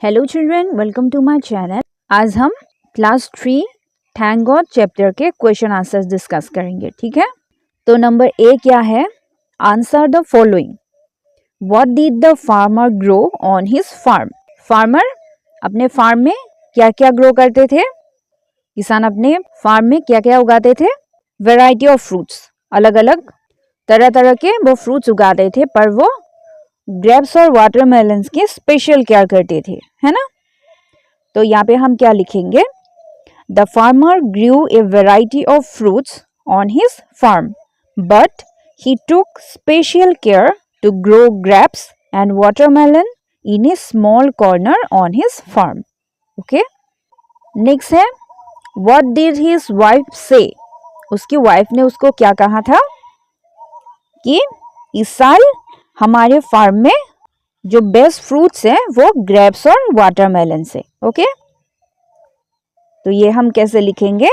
Hello children, welcome to my channel. आज हम class 3 thank God chapter के question answers discuss करेंगे। ठीक है, तो नंबर ए क्या है? Answer the following. What did the farmer grow on his farm? Farmer अपने फार्म में क्या क्या ग्रो करते थे? किसान अपने फार्म में क्या क्या उगाते थे? वैरायटी ऑफ फ्रूट्स, अलग अलग तरह तरह के वो फ्रूट्स उगाते थे, पर वो ग्रेप्स और वाटरमेलन्स की स्पेशल केयर करते थे, है ना। तो यहाँ पे हम क्या लिखेंगे? The farmer grew a variety of fruits on his farm, but he took special care to grow grapes and watermelon in a small corner on his farm. Okay, next है what did his wife say? उसकी wife ने उसको क्या कहा था कि इस साल हमारे फार्म में जो बेस्ट फ्रूट्स हैं वो ग्रेप्स और वाटरमेलन से। ओके, तो ये हम कैसे लिखेंगे?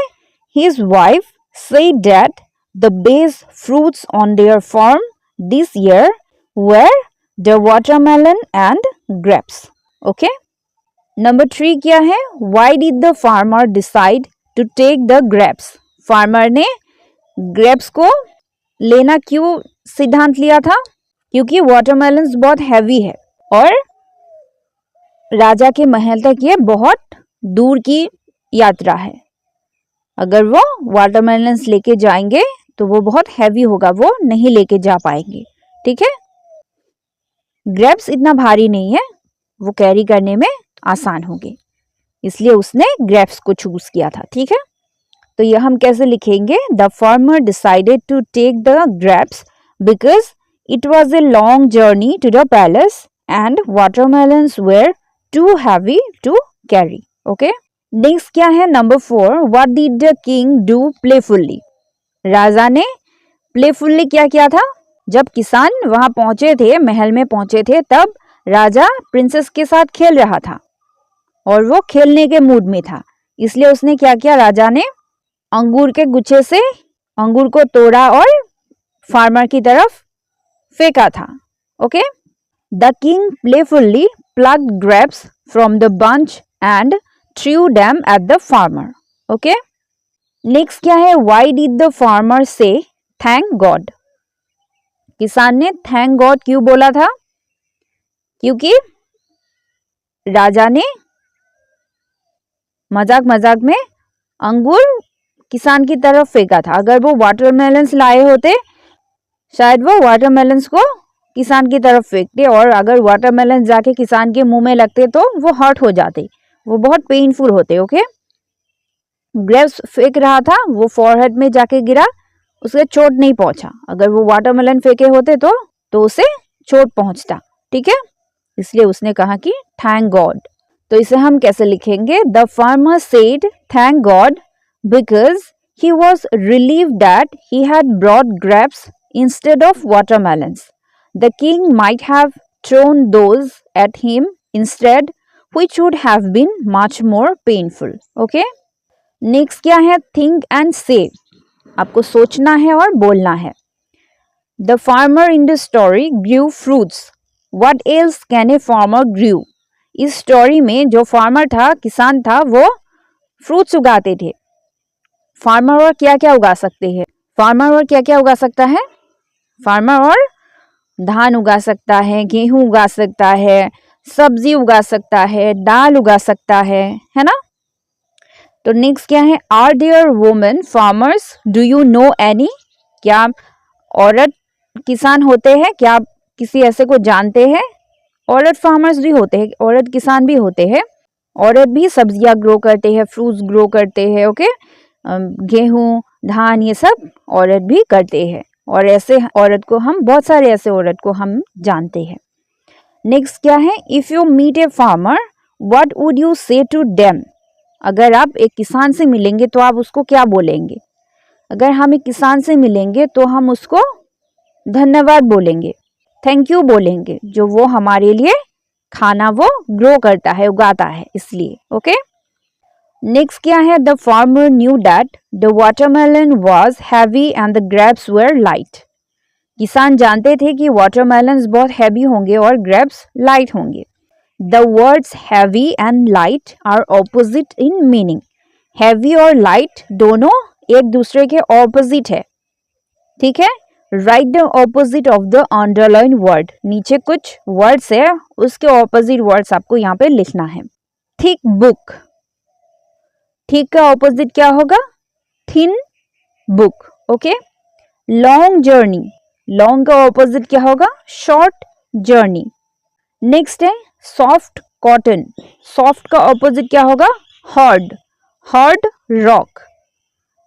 His wife said that the best fruits on their farm this year were the watermelon and grapes. Okay, number 3 क्या है? Why did the farmer decide to take the grapes? Farmer ने grapes को लेना क्यों सिद्धांत लिया था? क्योंकि वाटरमेलन्स बहुत हैवी है और राजा के महल तक ये बहुत दूर की यात्रा है। अगर वो वाटरमेलन्स लेके जाएंगे तो वो बहुत हैवी होगा, वो नहीं लेके जा पाएंगे। ठीक है, ग्रेप्स इतना भारी नहीं है, वो कैरी करने में आसान होंगे, इसलिए उसने ग्रेप्स को चूज किया था। ठीक है, तो ये हम कैसे लिखेंगे? The farmer decided to take the grapes because it was a long journey to the palace and watermelons were too heavy to carry. Okay, next क्या है? Number 4, what did the king do playfully? राजा ने playfully क्या किया था? जब किसान वहां पहुंचे थे, महल में पहुंचे थे, तब राजा प्रिंसेस के साथ खेल रहा था और वो खेलने के मूड में था, इसलिए उसने क्या किया? राजा ने अंगूर के गुच्छे से अंगूर को तोड़ा और फार्मर की तरफ फेंका था। Okay, the king playfully plugged grapes from the bunch and threw them at the farmer. Okay, next क्या है? Why did the farmer say thank God? किसान ने थैंक गॉड क्यों बोला था? क्योंकि राजा ने मजाक मजाक में अंगूर किसान की तरफ फेंका था। अगर वो वाटरमेलन्स लाए होते, शायद वो वाटरमेलन्स को किसान की तरफ फेंकते, और अगर वाटरमेलन जाके किसान के मुंह में लगते तो वो हर्ट हो जाते, वो बहुत पेनफुल होते। ओके, ग्रेप्स फेंक रहा था, वो फॉरहेड में जाके गिरा, उसे चोट नहीं पहुंचा। अगर वो वाटरमेलन फेंके होते तो उसे चोट पहुंचता। ठीक है, इसलिए उसने कहा कि थैंक गॉड। तो इसे हम कैसे लिखेंगे? The farmer said thank God because he was relieved that he had brought grapes instead of watermelons. The king might have thrown those at him instead, which would have been much more painful. Okay? Next क्या है? Think and say. आपको सोचना है और बोलना है। The farmer in the story grew fruits. What else can a farmer grew? इस story में जो फार्मर था, किसान था, वो फ्रूट्स उगाते थे। फार्मर और क्या क्या उगा सकते हैं? फार्मर और क्या क्या उगा सकता है? फार्मर और धान उगा सकता है, गेहूं उगा सकता है, सब्जी उगा सकता है, दाल उगा सकता है ना। तो नेक्स्ट क्या है? Are there women farmers? Do you know any? क्या औरत किसान होते हैं? क्या आप किसी ऐसे को जानते हैं? औरत फार्मर्स भी होते हैं, औरत किसान भी होते हैं। औरत भी सब्जियां ग्रो करते हैं, फ्रूट्स ग्रो करते हैं। ओके, गेहूं, धान, ये सब औरत भी करते हैं, और ऐसे औरत को हम, बहुत सारे ऐसे औरत को हम जानते हैं। नेक्स्ट क्या है? If you meet a farmer what would you say to them? अगर आप एक किसान से मिलेंगे तो आप उसको क्या बोलेंगे? अगर हम एक किसान से मिलेंगे तो हम उसको धन्यवाद बोलेंगे, थैंक यू बोलेंगे, जो वो हमारे लिए खाना वो ग्रो करता है, उगाता है, इसलिए। ओके, नेक्स्ट क्या है? The farmer knew that the watermelon was heavy and the grapes were light. किसान जानते थे कि वाटरमेलन्स बहुत हैवी होंगे और ग्रेप्स लाइट होंगे, the words heavy and light are opposite in meaning. Heavy और लाइट दोनों एक दूसरे के ऑपोजिट है, ठीक है। Write the opposite of the underline word. नीचे कुछ वर्ड्स है, उसके ऑपोजिट वर्ड्स आपको यहाँ पे लिखना है। थिक बुक, थिक का ऑपोजिट क्या होगा? Thin book, okay. Long journey, long का ऑपोजिट क्या होगा? Short journey. नेक्स्ट है सॉफ्ट कॉटन, सॉफ्ट का ऑपोजिट क्या होगा? Hard, hard rock.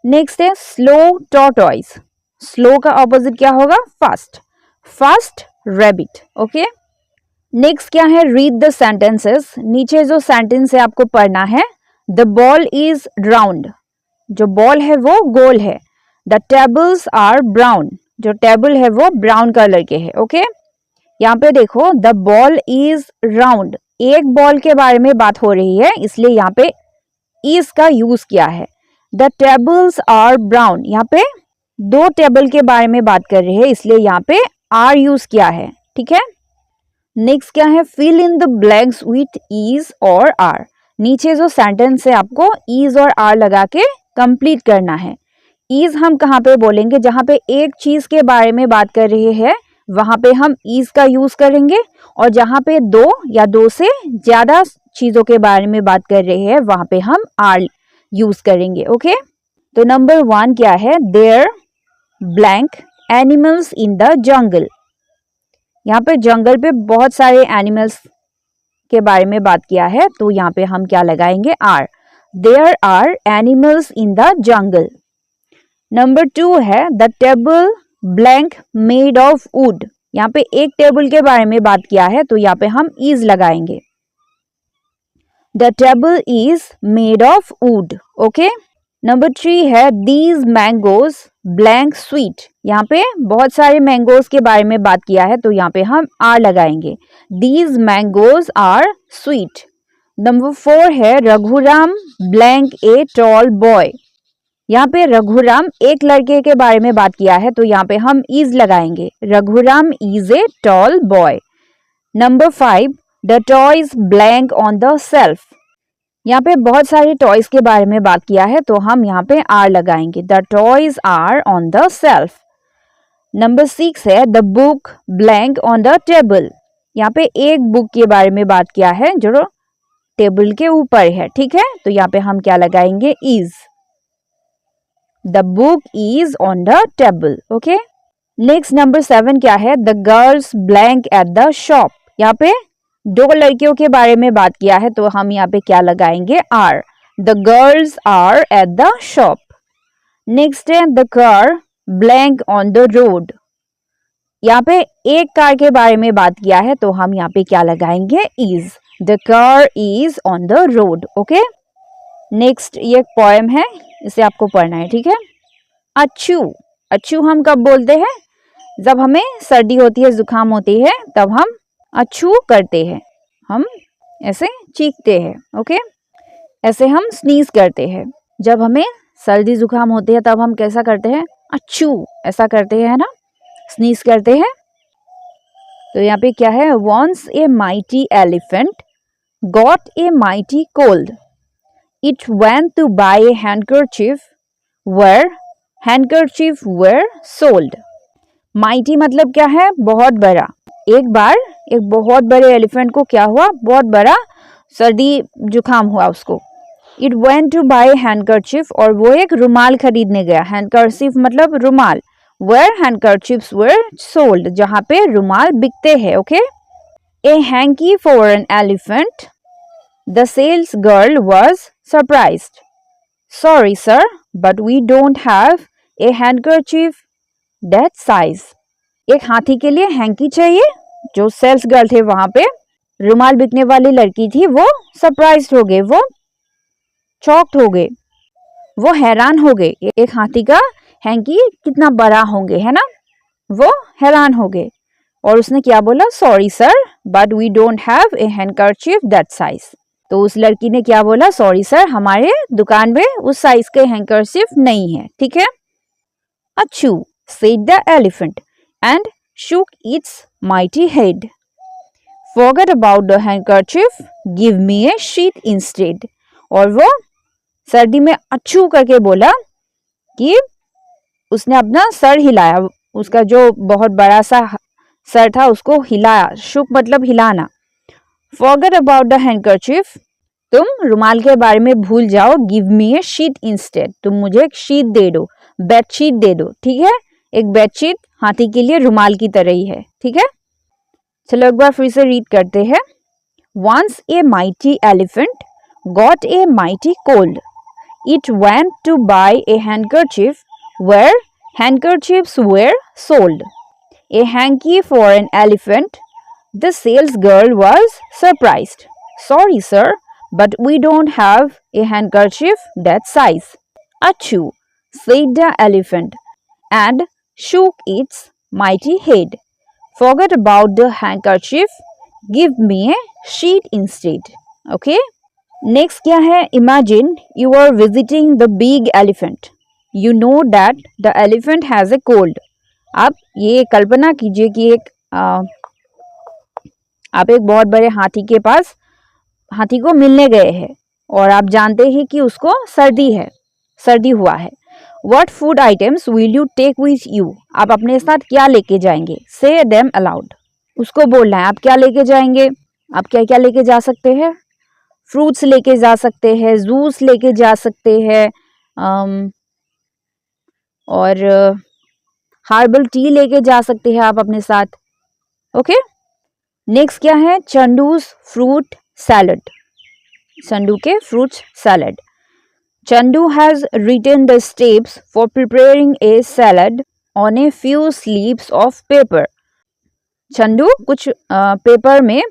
नेक्स्ट है स्लो टॉर्टॉइस, स्लो का ऑपोजिट क्या होगा? Fast, fast rabbit, okay. Next क्या है? Read the sentences. नीचे जो सेंटेंस है आपको पढ़ना है। द बॉल इज राउंड, जो बॉल है वो गोल है। द टेबल्स आर ब्राउन, जो टेबल है वो ब्राउन कलर के है, ओके। यहाँ पे देखो द बॉल इज राउंड, एक बॉल के बारे में बात हो रही है, इसलिए यहाँ पे इज का यूज किया है। द टेबल्स आर ब्राउन, यहाँ पे दो टेबल के बारे में बात कर रहे हैं, इसलिए यहाँ पे आर यूज किया है, ठीक है। नेक्स्ट क्या है? Fill in the blanks with is और आर। नीचे जो सेंटेंस है आपको इज और आर लगा के कंप्लीट करना है। इज हम कहाँ पे बोलेंगे? जहाँ पे एक चीज के बारे में बात कर रहे हैं वहां पे हम इज का यूज करेंगे, और जहाँ पे दो या दो से ज्यादा चीजों के बारे में बात कर रहे हैं वहां पे हम आर यूज करेंगे, ओके। तो नंबर 1 क्या है? There blank animals in the jungle. यहाँ पे जंगल पे बहुत सारे एनिमल्स के बारे में बात किया है, तो यहाँ पे हम क्या लगाएंगे? Are. There are animals in the jungle. Number 2 है the table blank made of wood. यहाँ पे एक टेबल के बारे में बात किया है, तो यहाँ पे हम इज लगाएंगे। The table is made of would, okay. Number 3 है दीज मैंगोज ब्लैंक स्वीट। यहाँ पे बहुत सारे मैंगोज के बारे में बात किया है, तो यहाँ पे हम आर लगाएंगे। These mangoes are sweet. Number 4 है Raghuram blank a tall boy. यहाँ पे रघुराम एक लड़के के बारे में बात किया है, तो यहाँ पे हम इज लगाएंगे। Raghuram is a tall boy. Number 5 the toys blank on the self. यहाँ पे बहुत सारे टॉयज के बारे में बात किया है, तो हम यहाँ पे आर लगाएंगे। The toys are on the shelf. Number 6 है the book blank on the table. यहाँ पे एक बुक के बारे में बात किया है जो टेबल के ऊपर है, ठीक है। तो यहाँ पे हम क्या लगाएंगे? Is. The book is on the table, okay. Next number 7 क्या है? The girls blank eight the shop. यहाँ पे दो लड़कियों के बारे में बात किया है, तो हम यहाँ पे क्या लगाएंगे? Are. The girls are at the shop. Next है the car blank on the road. यहाँ पे एक कार के बारे में बात किया है, तो हम यहाँ पे क्या लगाएंगे? Is. The car is on the road, okay. Next ये एक पोएम है, इसे आपको पढ़ना है, ठीक है। अच्छू, अच्छू हम कब बोलते हैं? जब हमें सर्दी होती है, जुकाम होती है, तब हम अच्छू करते हैं, हम ऐसे चीखते हैं, ओके। ऐसे हम स्नीज करते हैं। जब हमें सर्दी जुकाम होती है तब हम कैसा करते हैं? अच्छू ऐसा करते हैं ना, स्नीज करते हैं। तो यहाँ पे क्या है? Once a mighty elephant got a mighty cold, it went to buy a handkerchief where handkerchief were sold. Mighty मतलब क्या है? बहुत बड़ा। एक बार एक बहुत बड़े एलिफेंट को क्या हुआ? बहुत बड़ा सर्दी जुकाम हुआ उसको। It went to buy handkerchief, और वो एक रुमाल खरीदने गया। हैंडकरचीफ मतलब रुमाल। वेयर हैंडकरचीफ्स वेयर सोल्ड, जहाँ पे रुमाल बिकते हैं, okay. A hanky for an elephant, the sales girl was surprised. Sorry sir, but we don't have a handkerchief that size. एक हाथी के लिए हैंकी चाहिए। जो सेल्स गर्ल थे वहां पे, रुमाल बिकने वाली लड़की थी, वो सरप्राइज हो गए, वो चॉक्ड हो गए, वो हैरान हो गए। एक हाथी का हैंकी कितना बड़ा होंगे, है ना। वो हैरान हो गए और उसने क्या बोला? Sorry sir, but we don't have a handkerchief that size. तो उस लड़की ने क्या बोला? सॉरी सर, हमारे दुकान में उस साइज के हैंडकरचीफ नहीं है, ठीक है। अच्छू said the elephant and shook its mighty head. Forget about the handkerchief, give me a sheet instead. और वो सर्दी में अच्छू करके बोला कि उसने अपना सर हिलाया, उसका जो बहुत बड़ा सा सर था उसको हिलाया. शुक मतलब हिलाना. Forget about the handkerchief, तुम रुमाल के बारे में भूल जाओ. गिव मी ए शीट इंस्टेड, तुम मुझे एक शीट दे दो, बेडशीट दे दो. ठीक है, एक बेडशीट हाथी के लिए रुमाल की तरह ही है. ठीक है, चलो एक बार फिर से रीड करते हैं. Once a mighty elephant got a mighty cold. It went to buy a handkerchief where handkerchiefs were sold. A hanky for an elephant. The sales girl was surprised. Sorry, sir, but we don't have a handkerchief that size. Achoo, said the elephant, and shook its mighty head. Forget about the handkerchief. Give me a sheet instead. Okay? Next क्या है? Imagine you are visiting the big elephant. You know that the elephant has a cold. आप ये कल्पना कीजिए कि आप एक बहुत बड़े हाथी को मिलने गए हैं और आप जानते हैं कि उसको सर्दी हुआ है. What food items will you take with you? आप अपने साथ क्या लेके जाएंगे? Say them aloud. उसको बोलना है आप क्या लेके जाएंगे. आप क्या क्या लेके जा सकते हैं? फ्रूट्स लेके जा सकते हैं, जूस लेके जा सकते हैं, और हर्बल टी लेके जा सकते हैं आप अपने साथ. ओके, नेक्स्ट क्या है? Chandu's fruit salad. चंदू के fruits salad. Chandu has written the steps for preparing a salad on a few slips of paper. Chandu कुछ पेपर में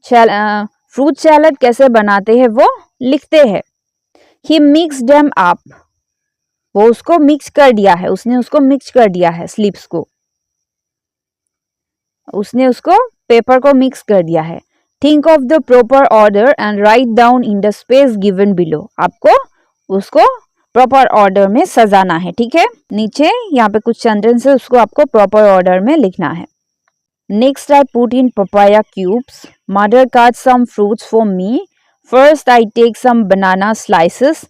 फ्रूट सैलड कैसे बनाते हैं वो लिखते हैं. He mixed them up. वो उसको मिक्स कर दिया है, उसने उसको मिक्स कर दिया है. स्लिप्स को उसने उसको पेपर को मिक्स कर दिया है. Think of the proper order and write down in the space given below. आपको उसको प्रॉपर ऑर्डर में सजाना है. ठीक है, नीचे यहाँ पे कुछ सेंटेंस है, उसको आपको प्रॉपर ऑर्डर में लिखना है. Next, I put in papaya cubes. Mother cut some fruits for me. First, I take some banana slices.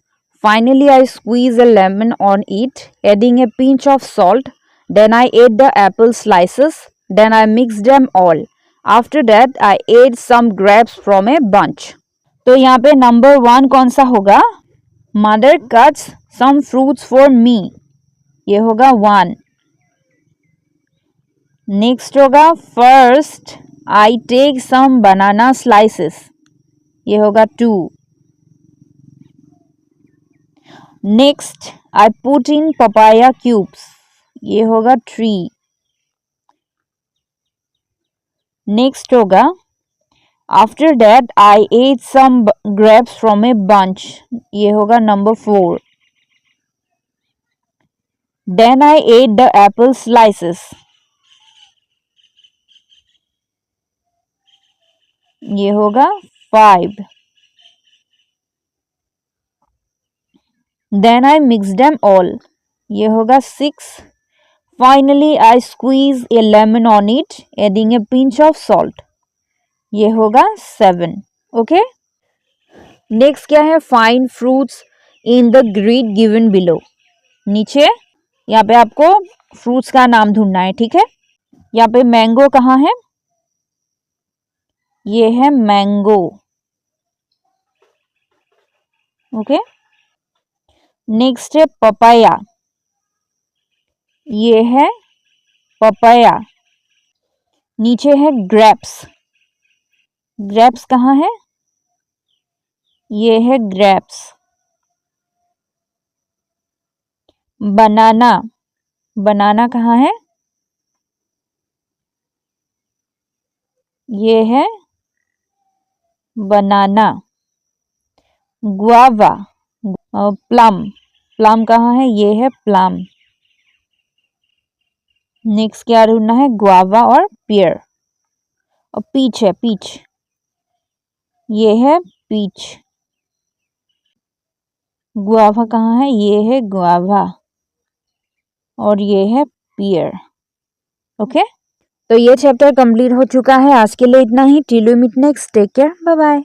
Finally, I squeeze a lemon on it, adding a pinch of salt. Then I add the apple slices. Then I mix them all. After that, I add some grapes from a bunch. तो यहाँ पे number 1 कौन सा होगा? Mother cuts some fruits for me. ये होगा 1. Next होगा first I take some banana slices. ये होगा 2. Next I put in papaya cubes. ये होगा 3. नेक्स्ट होगा after that I ate some grapes from a bunch. ये होगा number 4. Then I ate the apple slices. ये होगा 5. Then I mix them all. ये होगा 6. Finally I squeeze a lemon on it adding a pinch of salt. ये होगा 7. Okay, next क्या है? Find fruits in the grid given below. नीचे यहाँ पे आपको फ्रूट्स का नाम ढूंढना है. ठीक है, यहाँ पे मैंगो कहाँ है? ये है मैंगो. ओके, नेक्स्ट है पपाया. ये है पपाया. नीचे है ग्रेप्स. ग्रेप्स कहाँ है? ये है ग्रेप्स. बनाना. बनाना कहाँ है? ये है बनाना. गुआवा. प्लम. प्लम कहाँ है? ये है प्लम. नेक्स्ट क्या ढूंढना है? गुआवा और पियर. और पीच है, पीच. ये है पीच. गुआवा कहाँ है? ये है गुआवा. और ये है पियर. ओके, तो ये चैप्टर कंप्लीट हो चुका है। आज के लिए इतना ही। Till we meet next, take care, bye bye.